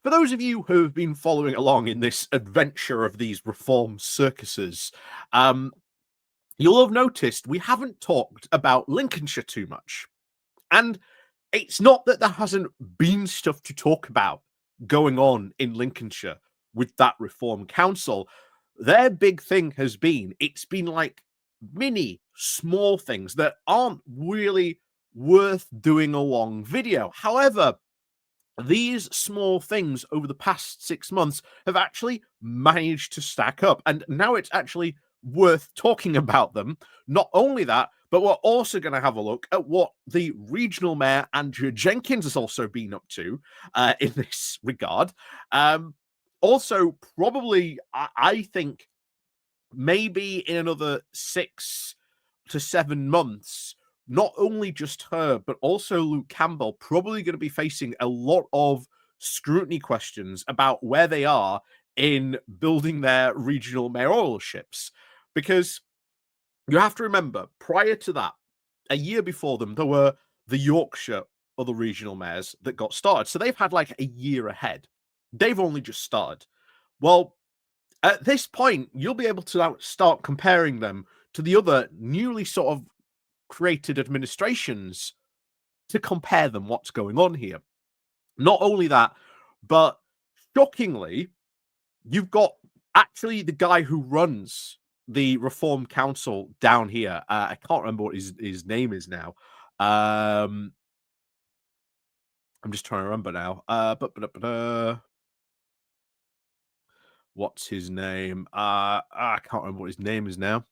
For those of you who have been following along in this adventure of these reform circuses, you'll have noticed we haven't talked about Lincolnshire too much. And it's not that there hasn't been stuff to talk about going on in Lincolnshire with that Reform Council. Their big thing has been, it's been like mini, small things that aren't really worth doing a long video. However, these small things over the past 6 months have actually managed to stack up. And now it's actually worth talking about them. Not only that, but we're also going to have a look at what the regional mayor, Andrea Jenkins, has also been up to in this regard. Also, probably, I think, maybe in another 6 to 7 months, not only just her, but also Luke Campbell, probably going to be facing a lot of scrutiny questions about where they are in building their regional mayoralships. Because you have to remember, prior to that, a year before them, there were the Yorkshire other regional mayors that got started. So they've had like a year ahead. They've only just started. Well, at this point, you'll be able to start comparing them to the other newly sort of created administrations to compare them what's going on here. Not only that, but shockingly, you've got actually the guy who runs the Reform Council down here. I can't remember what his name is now. I'm just trying to remember now. What's his name? I can't remember what his name is now.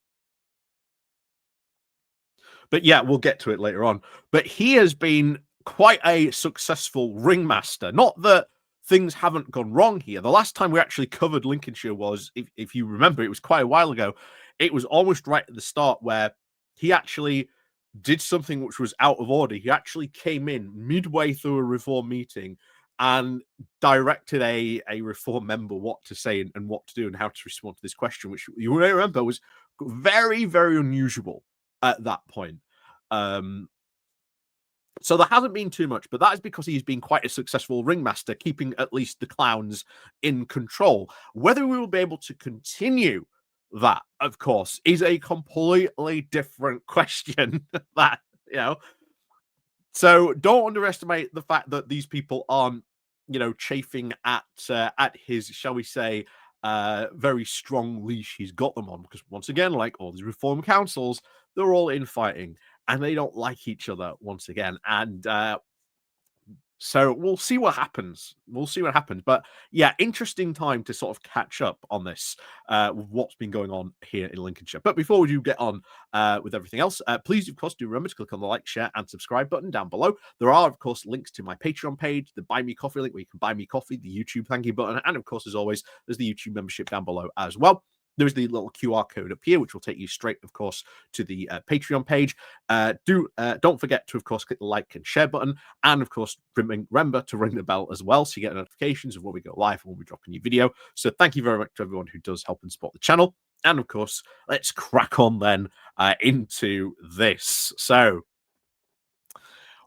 But yeah, we'll get to it later on. But he has been quite a successful ringmaster. Not that things haven't gone wrong here. The last time we actually covered Lincolnshire was, if you remember, it was quite a while ago. It was almost right at the start where he actually did something which was out of order. He actually came in midway through a reform meeting and directed a reform member what to say and what to do and how to respond to this question, which you may remember was very, very unusual at that point. So there hasn't been too much, but that is because he's been quite a successful ringmaster, keeping at least the clowns in control. Whether we will be able to continue that, of course, is a completely different question. That, you know, so don't underestimate the fact that these people aren't, chafing at his, shall we say, very strong leash he's got them on. Because once again, like all these reform councils, they're all infighting and they don't like each other once again. And so we'll see what happens. We'll see what happens. But yeah, interesting time to sort of catch up on this, with what's been going on here in Lincolnshire. But before we do get on with everything else, please, of course, do remember to click on the like, share, and subscribe button down below. There are, of course, links to my Patreon page, the Buy Me Coffee link where you can buy me coffee, the YouTube thank you button, and of course, as always, there's the YouTube membership down below as well. There's the little QR code up here, which will take you straight, of course, to the Patreon page. Don't forget to, of course, click the like and share button. And, of course, remember to ring the bell as well so you get notifications of when we go live and when we drop a new video. So thank you very much to everyone who does help and support the channel. And, of course, let's crack on then into this. So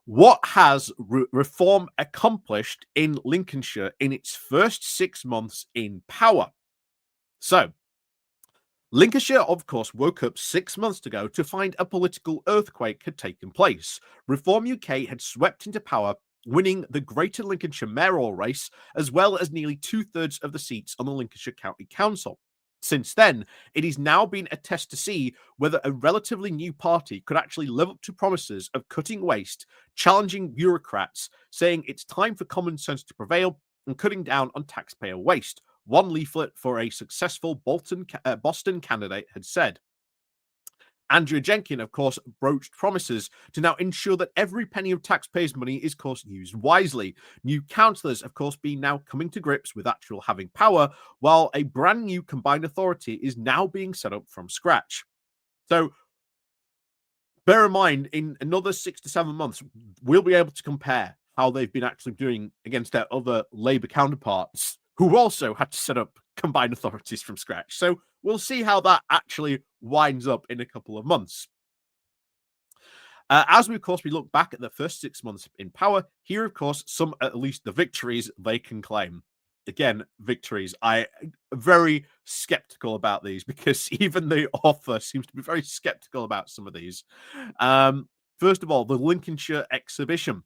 what has Reform accomplished in Lincolnshire in its first 6 months in power? So, Lincolnshire, of course, woke up 6 months ago to find a political earthquake had taken place. Reform UK had swept into power, winning the Greater Lincolnshire mayoral race, as well as nearly 2/3 of the seats on the Lincolnshire County Council. Since then, it has now been a test to see whether a relatively new party could actually live up to promises of cutting waste, challenging bureaucrats, saying it's time for common sense to prevail, and cutting down on taxpayer waste. One leaflet for a successful Boston candidate had said. Andrea Jenkins, of course, broached promises to now ensure that every penny of taxpayers' money is, of course, used wisely. New councillors, of course, being now coming to grips with actual having power, while a brand new combined authority is now being set up from scratch. So, bear in mind, in another 6 to 7 months, we'll be able to compare how they've been actually doing against their other Labour counterparts who also had to set up combined authorities from scratch. So we'll see how that actually winds up in a couple of months. As we, of course, we look back at the first 6 months in power, here, of course, some, at least the victories they can claim. again, victories. I very skeptical about these because even the author seems to be very skeptical about some of these. First of all, the Lincolnshire exhibition.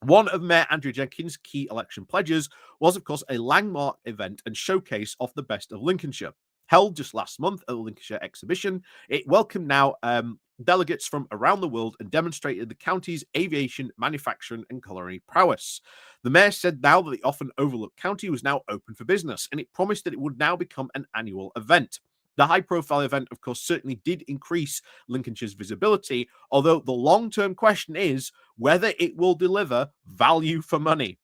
One of Mayor Andrew Jenkins' key election pledges was, of course, a landmark event and showcase of the best of Lincolnshire. Held just last month at the Lincolnshire exhibition, it welcomed now delegates from around the world and demonstrated the county's aviation, manufacturing, and culinary prowess. The mayor said now that the often overlooked county was now open for business, and it promised that it would now become an annual event. The high profile event, of course, certainly did increase Lincolnshire's visibility, although the long term question is whether it will deliver value for money.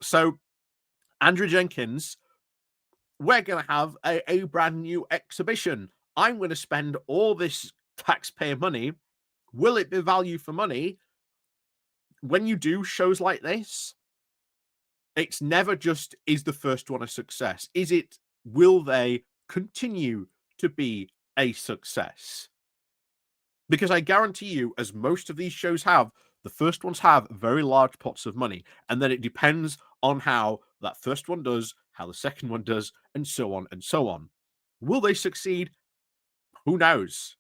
So, Andrew Jenkins, we're going to have a brand new exhibition. I'm going to spend all this taxpayer money. Will it be value for money? When you do shows like this, it's never just, is the first one a success? Is it, will they continue to be a success? Because I guarantee you, as most of these shows have, the first ones have very large pots of money. And then it depends on how that first one does, how the second one does, and so on and so on. Will they succeed? Who knows?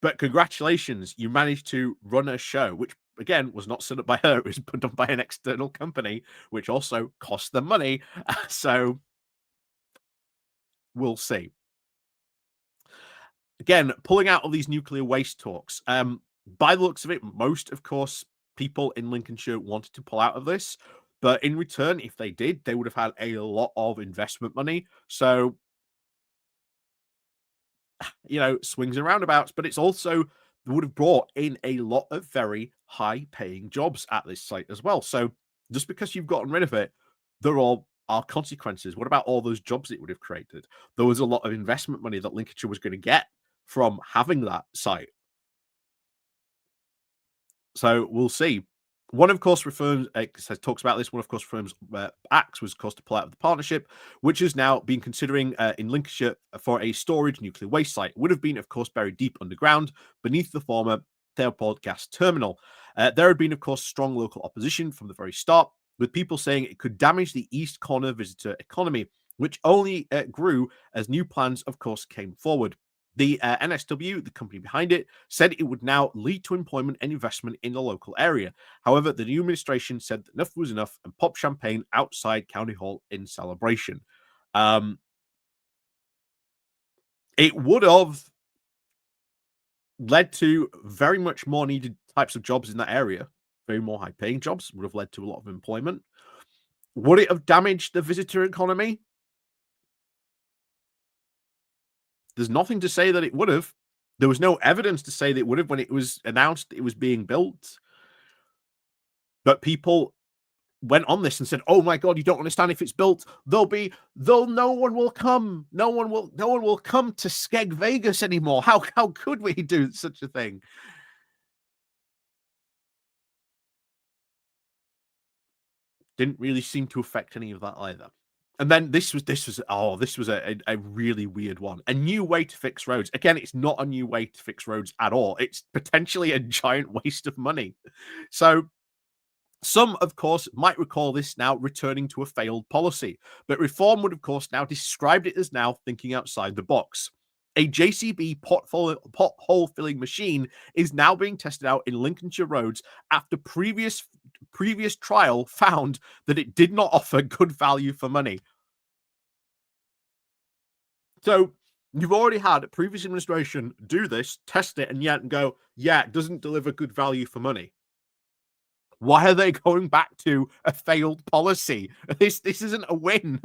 But congratulations, you managed to run a show, which again was not set up by her, it was put on by an external company, which also cost them money. So we'll see. Again, pulling out of these nuclear waste talks. By the looks of it, most, of course, people in Lincolnshire wanted to pull out of this. But in return, if they did, they would have had a lot of investment money. So, swings and roundabouts. But it's also would have brought in a lot of very high paying jobs at this site as well. So just because you've gotten rid of it, there are consequences. What about all those jobs it would have created? There was a lot of investment money that Lincolnshire was going to get from having that site. So we'll see. One, of course, talks about this. One, of course, firms acts was, of course, to pull out of the partnership, which has now been considering in Lincolnshire for a storage nuclear waste site. It would have been, of course, buried deep underground beneath the former Theoport gas terminal. There had been, of course, strong local opposition from the very start, with people saying it could damage the East Corner visitor economy, which only grew as new plans, of course, came forward. The NSW, the company behind it, said it would now lead to employment and investment in the local area. However, the new administration said that enough was enough and popped champagne outside County Hall in celebration. It would have led to very much more needed types of jobs in that area. Very more high-paying jobs would have led to a lot of employment. Would it have damaged the visitor economy? There's nothing to say that it would have. There was no evidence to say that it would have when it was announced it was being built. But people went on this and said, "Oh my God, you don't understand. If it's built, no one will come. No one will come to Skeg Vegas anymore. How could we do such a thing?" Didn't really seem to affect any of that either. And then this was a really weird one. A new way to fix roads. Again, it's not a new way to fix roads at all. It's potentially a giant waste of money. So some, of course, might recall this now returning to a failed policy, but Reform would, of course, now described it as now thinking outside the box. A JCB pothole-filling machine is now being tested out in Lincolnshire roads after previous trial found that it did not offer good value for money. So you've already had a previous administration do this, test it, and yet go, yeah, it doesn't deliver good value for money. Why are they going back to a failed policy? This isn't a win.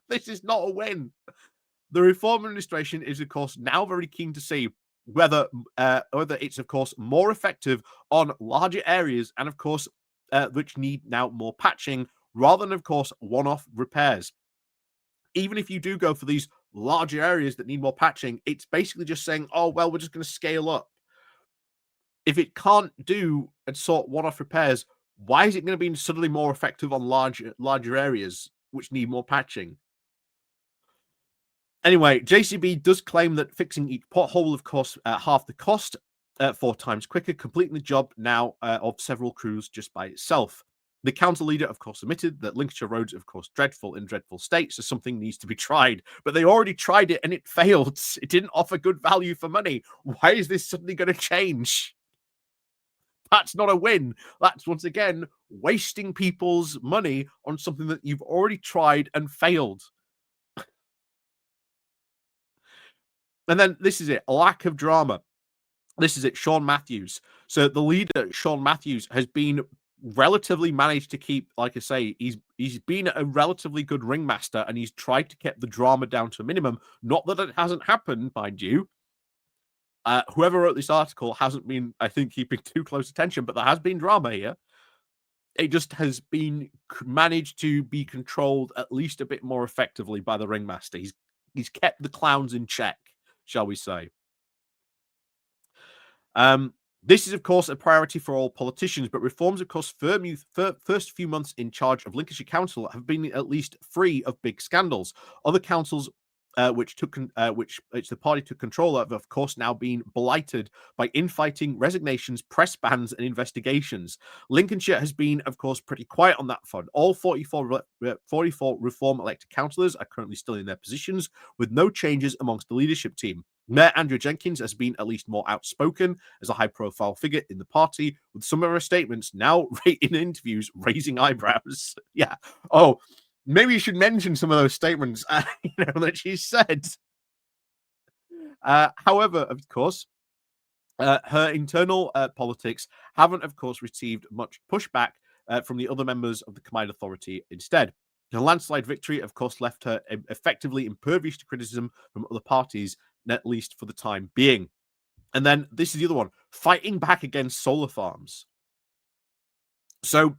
This is not a win. The Reform administration is, of course, now very keen to see whether it's, of course, more effective on larger areas and, of course, which need now more patching rather than, of course, one-off repairs. Even if you do go for these larger areas that need more patching, it's basically just saying, oh, well, we're just going to scale up. If it can't do and sort one-off repairs, why is it going to be suddenly more effective on larger areas which need more patching? Anyway, JCB does claim that fixing each pothole, of course, half the cost, 4 times quicker, completing the job now of several crews just by itself. The council leader, of course, admitted that Lincolnshire roads, of course, dreadful in dreadful state, so something needs to be tried. But they already tried it and it failed. It didn't offer good value for money. Why is this suddenly going to change? That's not a win. That's once again wasting people's money on something that you've already tried and failed. And then this is it, lack of drama. This is it, Sean Matthews. So the leader, Sean Matthews, has been relatively managed to keep, like I say, he's been a relatively good ringmaster, and he's tried to keep the drama down to a minimum. Not that it hasn't happened, mind you. Whoever wrote this article hasn't been, I think, keeping too close attention, but there has been drama here. It just has been managed to be controlled at least a bit more effectively by the ringmaster. He's kept the clowns in check, shall we say. This is, of course, a priority for all politicians, but reforms, of course, first few months in charge of Lincolnshire Council have been at least free of big scandals. Other councils which the party took control of course, now being blighted by infighting, resignations, press bans, and investigations. Lincolnshire has been, of course, pretty quiet on that front. All 44 reform elected councillors are currently still in their positions, with no changes amongst the leadership team. Mayor Andrew Jenkins has been at least more outspoken as a high-profile figure in the party, with some of her statements now in interviews raising eyebrows. Yeah. Oh, maybe you should mention some of those statements that she said. However, of course, her internal politics haven't, of course, received much pushback from the other members of the combined authority instead. The landslide victory, of course, left her effectively impervious to criticism from other parties, at least for the time being. And then this is the other one, fighting back against solar farms. So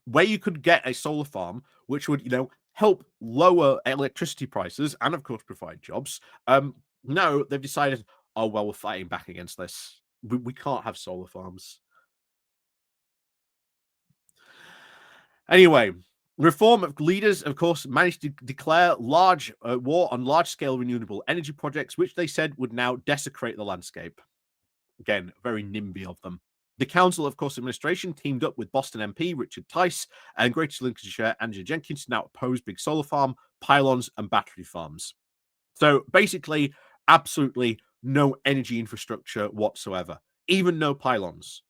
where you could get a solar farm, which would, help lower electricity prices and, of course, provide jobs, no, they've decided, oh, well, we're fighting back against this. We can't have solar farms. Anyway, reform of leaders, of course, managed to declare large war on large-scale renewable energy projects, which they said would now desecrate the landscape. Again, very NIMBY of them. The Council, of course, administration teamed up with Boston MP Richard Tice and Greater Lincolnshire Andrew Jenkins to now oppose big solar farm, pylons, and battery farms. So basically, absolutely no energy infrastructure whatsoever, even no pylons.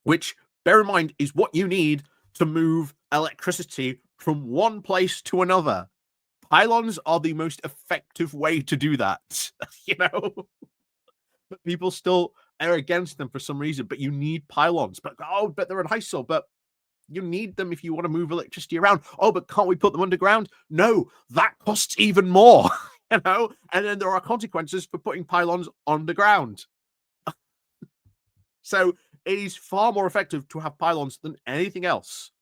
Which, bear in mind, is what you need to move electricity from one place to another. Pylons are the most effective way to do that, But people still are against them for some reason, but you need pylons. But they're in ISO, but you need them if you want to move electricity around. Oh, but can't we put them underground? No, that costs even more, And then there are consequences for putting pylons underground. So it is far more effective to have pylons than anything else.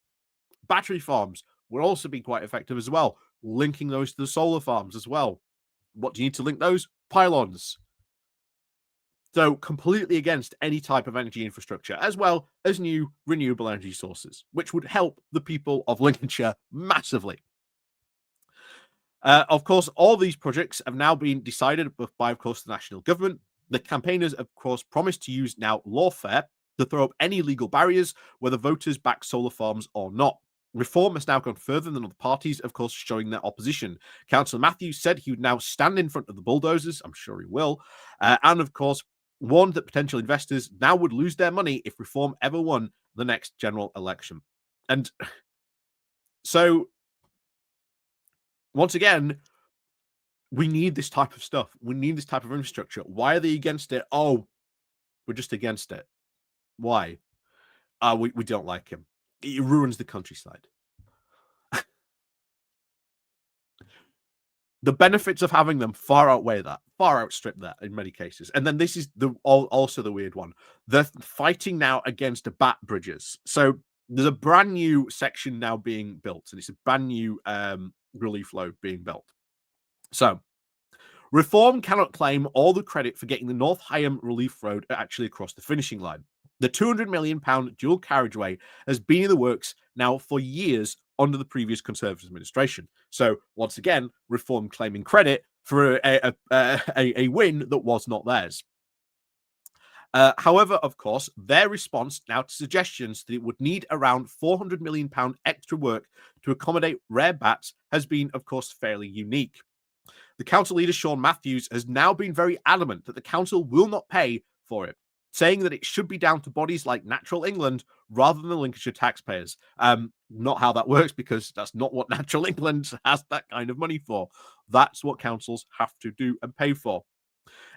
Battery farms would also be quite effective as well, linking those to the solar farms as well. What do you need to link those? Pylons. So completely against any type of energy infrastructure, as well as new renewable energy sources, which would help the people of Lincolnshire massively. Of course, all these projects have now been decided by, of course, the national government. The campaigners, of course, promised to use now lawfare to throw up any legal barriers, whether voters back solar farms or not. Reform has now gone further than other parties, of course, showing their opposition. Councillor Matthews said he would now stand in front of the bulldozers. I'm sure he will. And, of course, warned that potential investors now would lose their money if Reform ever won the next general election. And so, once again, we need this type of stuff. We need this type of infrastructure. Why are they against it? Oh, we're just against it. Why? We don't like him. It ruins the countryside. The benefits of having them far outweigh that, far outstrip that in many cases. And then this is also the weird one. They're fighting now against bat bridges. So there's a brand new section now being built, and it's a brand new relief load being built. So Reform cannot claim all the credit for getting the North Higham Relief Road actually across the finishing line. The £200 million dual carriageway has been in the works now for years under the previous Conservative administration. So, once again, Reform claiming credit for a win that was not theirs. However, of course, their response now to suggestions that it would need around £400 million extra work to accommodate rare bats has been, of course, fairly unique. The council leader, Sean Matthews, has now been very adamant that the council will not pay for it, saying that it should be down to bodies like Natural England rather than the Lincolnshire taxpayers. Not how that works, because that's not what Natural England has that kind of money for. That's what councils have to do and pay for.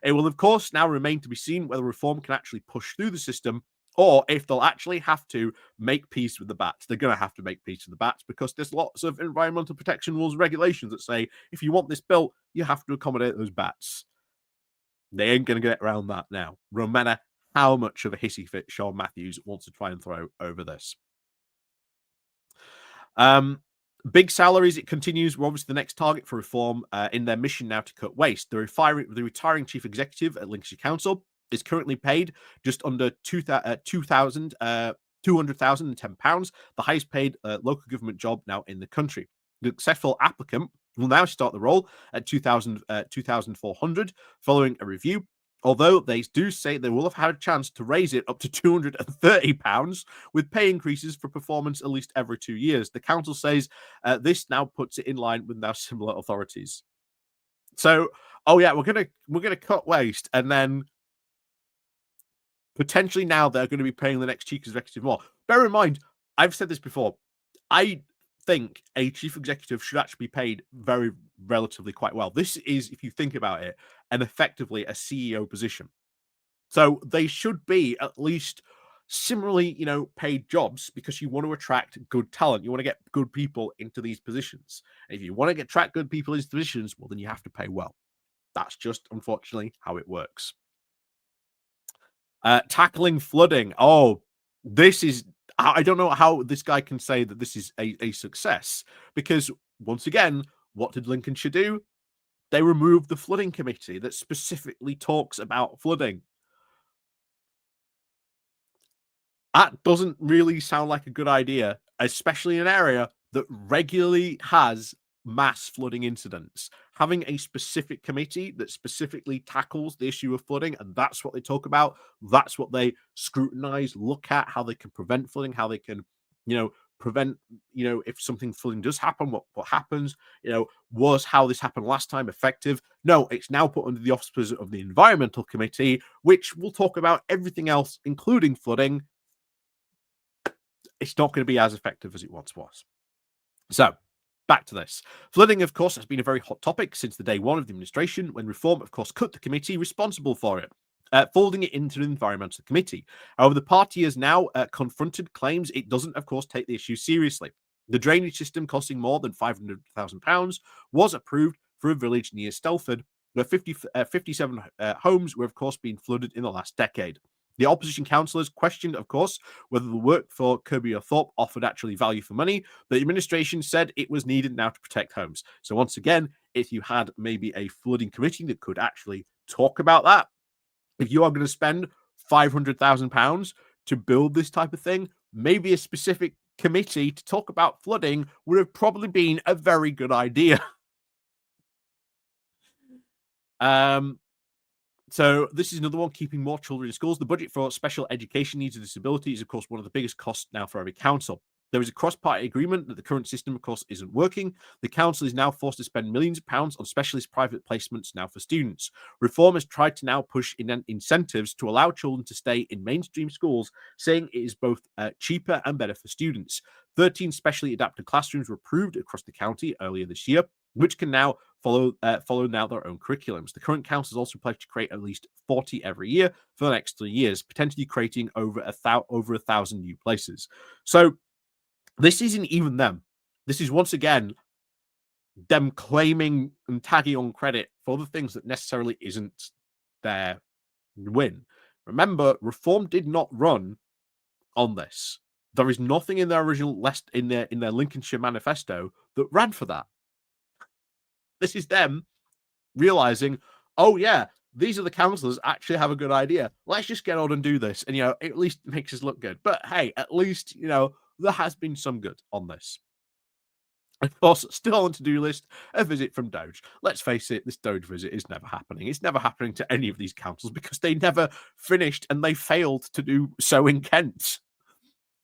It will, of course, now remain to be seen whether reform can actually push through the system, or if they'll actually have to make peace with the bats. They're going to have to make peace with the bats, because there's lots of environmental protection rules and regulations that say if you want this built, you have to accommodate those bats. They ain't going to get around that now, no matter how much of a hissy fit Sean Matthews wants to try and throw over this. Big salaries, it continues, were obviously the next target for reform in their mission now to cut waste. The retiring chief executive at Lincolnshire Council is currently paid just under £210,000, the highest paid local government job now in the country. The successful applicant will now start the role at 2,400 following a review, although they do say they will have had a chance to raise it up to £230 with pay increases for performance at least every 2 years. The council says this now puts it in line with now similar authorities. So, oh yeah, we're gonna cut waste, and then potentially now they're going to be paying the next chief executive more. Bear in mind, I've said this before. I think a chief executive should actually be paid very relatively quite well. This is, if you think about it, and effectively a CEO position. So they should be at least similarly, paid jobs, because you want to attract good talent. You want to get good people into these positions. And if you want to attract good people into positions, well, then you have to pay well. That's just unfortunately how it works. Tackling flooding. Oh, this is, I don't know how this guy can say that this is a success, because once again, what did Lincolnshire do? They removed the flooding committee that specifically talks about flooding. That doesn't really sound like a good idea, especially in an area that regularly has mass flooding incidents. Having a specific committee that specifically tackles the issue of flooding, and that's what they talk about, that's what they scrutinize, look at, how they can prevent flooding, how they can, prevent, if something flooding does happen, what happens, was how this happened last time effective? No, it's now put under the auspices of the environmental committee, which will talk about everything else, including flooding. It's not going to be as effective as it once was. So, back to this. Flooding, of course, has been a very hot topic since the day one of the administration, when reform, of course, cut the committee responsible for it, folding it into the environmental committee. However, the party has now confronted claims it doesn't, of course, take the issue seriously. The drainage system, costing more than £500,000, was approved for a village near Stelford, where 57 homes were, of course, being flooded in the last decade. The opposition councillors questioned, of course, whether the work for Kirby or Thorpe offered actually value for money. The administration said it was needed now to protect homes. So once again, if you had maybe a flooding committee that could actually talk about that, if you are going to spend £500,000 to build this type of thing, maybe a specific committee to talk about flooding would have probably been a very good idea. So this is another one, keeping more children in schools. The budget for special education needs and disability is, of course, one of the biggest costs now for every council. There is a cross-party agreement that the current system, of course, isn't working. The council is now forced to spend millions of pounds on specialist private placements now for students. Reform has tried to now push in incentives to allow children to stay in mainstream schools, saying it is both cheaper and better for students. 13 specially adapted classrooms were approved across the county earlier this year, which can now follow now their own curriculums. The current council has also pledged to create at least 40 every year for the next 3 years, potentially creating over 1,000 new places. So this isn't even them. This is once again them claiming and tagging on credit for the things that necessarily isn't their win. Remember, reform did not run on this. There is nothing in their original in their Lincolnshire manifesto that ran for that. This is them realizing, oh yeah, these are the councillors actually have a good idea. Let's just get on and do this. And, it at least makes us look good. But hey, at least, there has been some good on this. Of course, still on the to-do list, a visit from Doge. Let's face it, this Doge visit is never happening. It's never happening to any of these councils because they never finished and they failed to do so in Kent.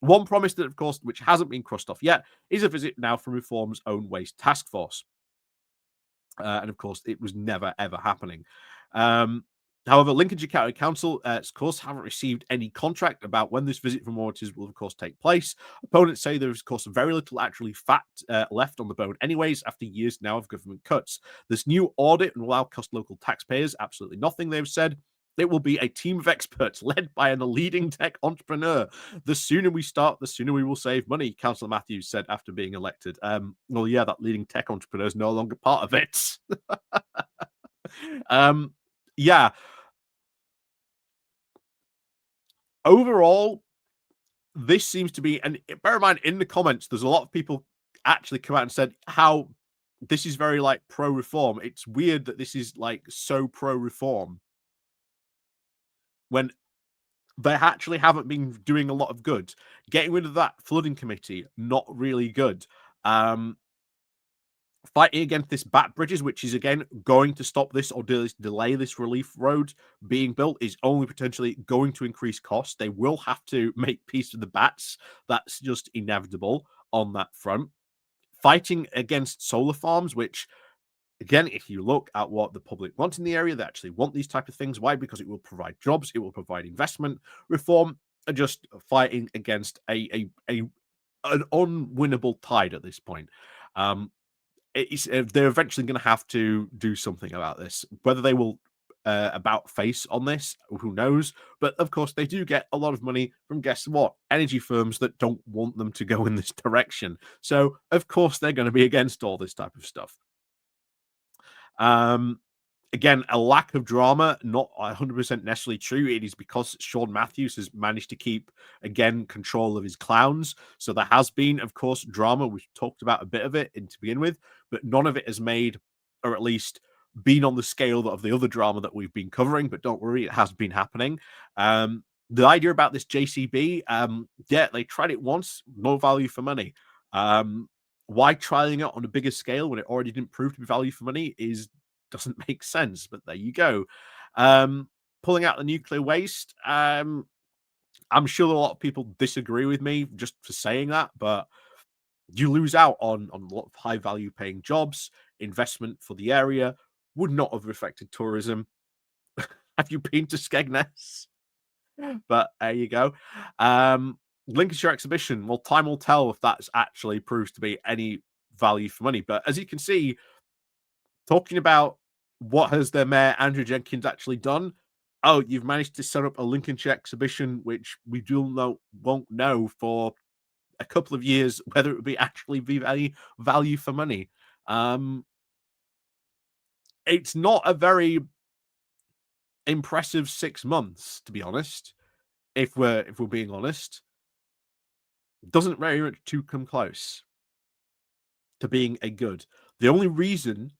One promise that, of course, which hasn't been crossed off yet, is a visit now from Reform's own waste task force. And of course, it was never ever happening. Um, However, Lincolnshire County Council, of course, haven't received any contract about when this visit from auditors will, of course, take place. Opponents say there is, of course, very little actually fat left on the bone, anyways, after years now of government cuts. This new audit will allow cost local taxpayers absolutely nothing, they've said. It will be a team of experts led by a leading tech entrepreneur. The sooner we start, the sooner we will save money, Councillor Matthews said after being elected. Well, yeah, that leading tech entrepreneur is no longer part of it. um, yeah, overall, this seems to be, and bear in mind, in the comments, there's a lot of people actually come out and said how this is very like pro reform. It's weird that this is like so pro reform when they actually haven't been doing a lot of good. Getting rid of that flooding committee, not really good. Fighting against this bat bridges, which is again going to stop this or delay this relief road being built, is only potentially going to increase costs. They will have to make peace with the bats. That's just inevitable on that front. Fighting against solar farms, which again, if you look at what the public want in the area, they actually want these type of things. Why? Because it will provide jobs, it will provide investment. Reform are just fighting against an unwinnable tide at this point. They're eventually going to have to do something about this. Whether they will about face on this, who knows? But of course, they do get a lot of money from, guess what, energy firms that don't want them to go in this direction. So of course, they're going to be against all this type of stuff. Um, Again, a lack of drama, not 100% necessarily true. It is because Sean Matthews has managed to keep, again, control of his clowns. So there has been, of course, drama. We've talked about a bit of it to begin with, but none of it has made, or at least been on the scale of the other drama that we've been covering. But don't worry, it has been happening. The idea about this JCB, yeah, they tried it once, no value for money. Why trying it on a bigger scale when it already didn't prove to be value for money doesn't make sense, but there you go. Pulling out the nuclear waste. I'm sure a lot of people disagree with me just for saying that, but you lose out on a lot of high value paying jobs, investment for the area, would not have affected tourism. Have you been to Skegness? But there you go. Lincolnshire exhibition. Well, time will tell if that's actually proves to be any value for money. But as you can see, talking about what has their mayor Andrew Jenkins actually done. Oh, you've managed to set up a Lincolnshire exhibition, which we won't know for a couple of years whether it would be actually be value for money. It's not a very impressive 6 months, to be honest. If we're being honest, doesn't very much to come close to being a good. The only reason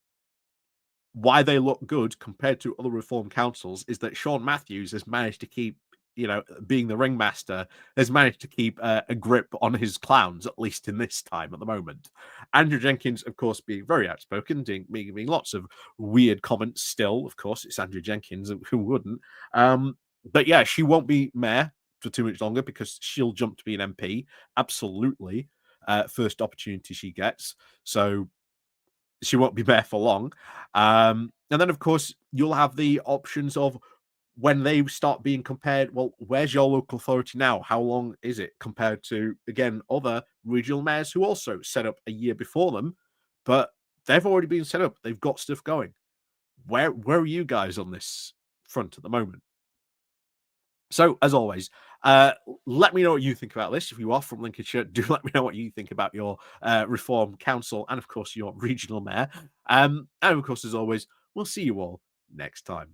why they look good compared to other reform councils is that Sean Matthews has managed to keep, being the ringmaster, has managed to keep a grip on his clowns, at least in this time at the moment. Andrew Jenkins, of course, being very outspoken, making lots of weird comments still. Of course, it's Andrew Jenkins, who wouldn't? But yeah, she won't be mayor for too much longer because she'll jump to be an MP. Absolutely. First opportunity she gets. So she won't be there for long. And then, of course, you'll have the options of when they start being compared. Well, where's your local authority now? How long is it compared to, again, other regional mayors who also set up a year before them, but they've already been set up. They've got stuff going. Where are you guys on this front at the moment? So, as always, let me know what you think about this. If you are from Lincolnshire, do let me know what you think about your reform council and, of course, your regional mayor. And, of course, as always, we'll see you all next time.